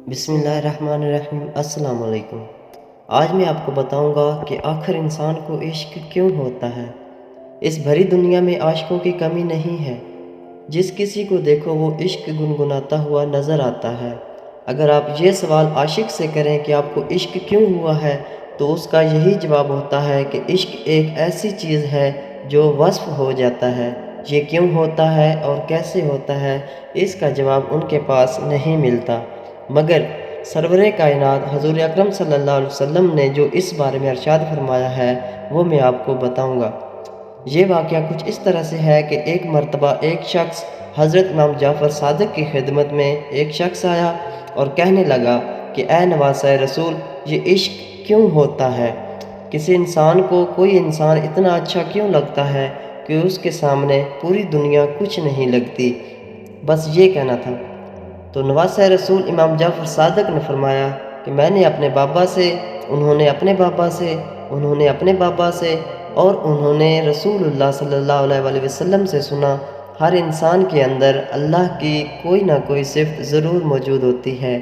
بسم اللہ الرحمن الرحیم۔ السلام علیکم۔ آج میں آپ کو بتاؤں گا کہ آخر انسان کو عشق کیوں ہوتا ہے۔ اس بھری دنیا میں عاشقوں کی کمی نہیں ہے۔ جس کسی کو دیکھو وہ عشق گنگناتا ہوا نظر آتا ہے۔ اگر آپ یہ سوال عاشق سے کریں کہ آپ کو عشق کیوں ہوا ہے تو اس کا یہی جواب ہوتا ہے کہ عشق ایک ایسی چیز ہے جو وصف ہو جاتا ہے۔ یہ کیوں ہوتا ہے اور کیسے ہوتا ہے، اس کا جواب ان کے پاس نہیں ملتا، مگر سرور کائنات حضور اکرم صلی اللہ علیہ وسلم نے جو اس بارے میں ارشاد فرمایا ہے وہ میں آپ کو بتاؤں گا۔ یہ واقعہ کچھ اس طرح سے ہے کہ ایک مرتبہ ایک شخص حضرت امام جعفر صادق کی خدمت میں ایک شخص آیا اور کہنے لگا کہ اے نواسۂ رسول، یہ عشق کیوں ہوتا ہے؟ کسی انسان کو کوئی انسان اتنا اچھا کیوں لگتا ہے کہ اس کے سامنے پوری دنیا کچھ نہیں لگتی؟ بس یہ کہنا تھا۔ تو نواسۂ رسول امام جعفر صادق نے فرمایا کہ میں نے اپنے بابا سے، انہوں نے اپنے بابا سے، انہوں نے اپنے بابا سے، اور انہوں نے رسول اللہ صلی اللہ علیہ وسلم سے سنا، ہر انسان کے اندر اللہ کی کوئی نہ کوئی صفت ضرور موجود ہوتی ہے۔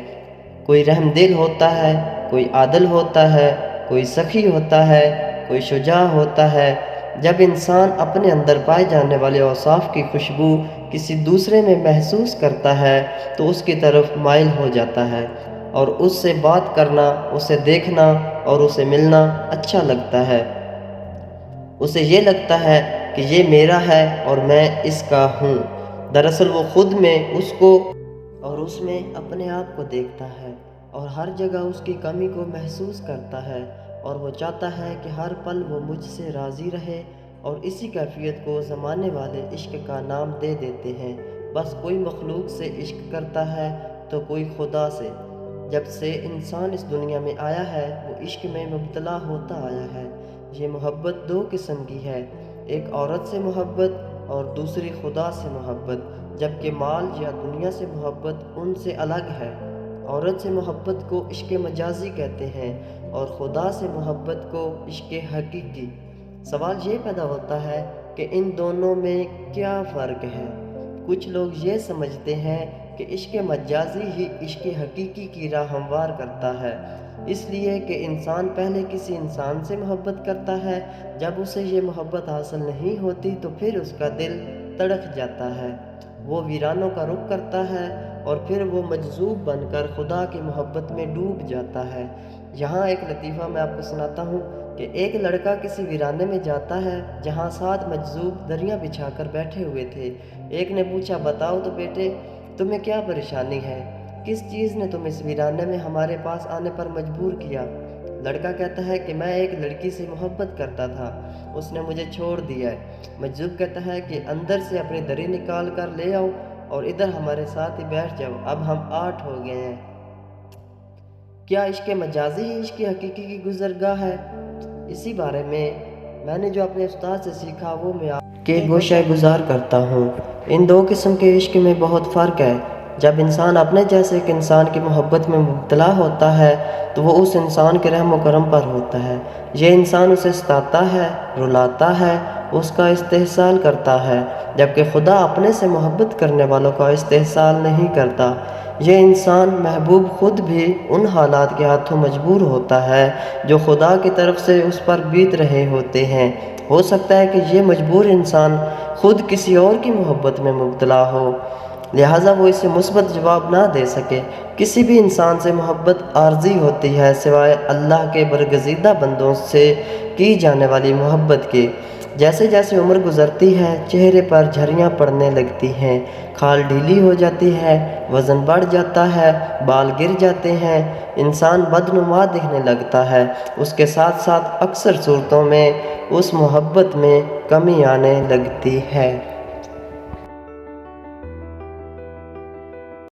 کوئی رحم دل ہوتا ہے، کوئی عادل ہوتا ہے، کوئی سخی ہوتا ہے، کوئی شجاع ہوتا ہے۔ جب انسان اپنے اندر پائے جانے والے اوصاف کی خوشبو کسی دوسرے میں محسوس کرتا ہے تو اس کی طرف مائل ہو جاتا ہے، اور اس سے بات کرنا، اسے دیکھنا اور اسے ملنا اچھا لگتا ہے۔ اسے یہ لگتا ہے کہ یہ میرا ہے اور میں اس کا ہوں۔ دراصل وہ خود میں اس کو اور اس میں اپنے آپ کو دیکھتا ہے اور ہر جگہ اس کی کمی کو محسوس کرتا ہے، اور وہ چاہتا ہے کہ ہر پل وہ مجھ سے راضی رہے، اور اسی کیفیت کو زمانے والے عشق کا نام دے دیتے ہیں۔ بس کوئی مخلوق سے عشق کرتا ہے تو کوئی خدا سے۔ جب سے انسان اس دنیا میں آیا ہے وہ عشق میں مبتلا ہوتا آیا ہے۔ یہ محبت دو قسم کی ہے، ایک عورت سے محبت اور دوسری خدا سے محبت، جبکہ مال یا دنیا سے محبت ان سے الگ ہے۔ عورت سے محبت کو عشق مجازی کہتے ہیں اور خدا سے محبت کو عشق حقیقی۔ سوال یہ پیدا ہوتا ہے کہ ان دونوں میں کیا فرق ہے؟ کچھ لوگ یہ سمجھتے ہیں کہ عشق مجازی ہی عشق حقیقی کی راہ ہموار کرتا ہے، اس لیے کہ انسان پہلے کسی انسان سے محبت کرتا ہے، جب اسے یہ محبت حاصل نہیں ہوتی تو پھر اس کا دل تڑپ جاتا ہے، وہ ویرانوں کا رخ کرتا ہے، اور پھر وہ مجذوب بن کر خدا کی محبت میں ڈوب جاتا ہے۔ یہاں ایک لطیفہ میں آپ کو سناتا ہوں کہ ایک لڑکا کسی ویرانے میں جاتا ہے جہاں 7 مجذوب دریاں بچھا کر بیٹھے ہوئے تھے۔ ایک نے پوچھا، بتاؤ تو بیٹے، تمہیں کیا پریشانی ہے؟ کس چیز نے تم اس ویرانے میں ہمارے پاس آنے پر مجبور کیا؟ لڑکا کہتا ہے کہ میں ایک لڑکی سے محبت کرتا تھا، اس نے مجھے چھوڑ دیا ہے۔ مجذوب کہتا ہے کہ اندر سے اپنی دری نکال کر لے آؤ اور ادھر ہمارے ساتھ ہی بیٹھ جاؤ، اب ہم 8 ہو گئے ہیں۔ کیا عشق مجازی ہی عشق حقیقی کی گزرگاہ ہے؟ اسی بارے میں نے جو اپنے استاد سے سیکھا وہ میں آپ کے گوشہ گزار کرتا ہوں۔ ان دو قسم کے عشق میں بہت فرق ہے۔ جب انسان اپنے جیسے ایک انسان کی محبت میں مبتلا ہوتا ہے تو وہ اس انسان کے رحم و کرم پر ہوتا ہے۔ یہ انسان اسے ستاتا ہے، رلاتا ہے، اس کا استحصال کرتا ہے، جبکہ خدا اپنے سے محبت کرنے والوں کا استحصال نہیں کرتا۔ یہ انسان محبوب خود بھی ان حالات کے ہاتھوں مجبور ہوتا ہے جو خدا کی طرف سے اس پر بیت رہے ہوتے ہیں۔ ہو سکتا ہے کہ یہ مجبور انسان خود کسی اور کی محبت میں مبتلا ہو، لہٰذا وہ اسے مثبت جواب نہ دے سکے۔ کسی بھی انسان سے محبت عارضی ہوتی ہے سوائے اللہ کے برگزیدہ بندوں سے کی جانے والی محبت کے۔ جیسے جیسے عمر گزرتی ہے چہرے پر جھریاں پڑنے لگتی ہیں، کھال ڈھیلی ہو جاتی ہے، وزن بڑھ جاتا ہے، بال گر جاتے ہیں، انسان بدنما دکھنے لگتا ہے۔ اس کے ساتھ ساتھ اکثر صورتوں میں اس محبت میں کمی آنے لگتی ہے۔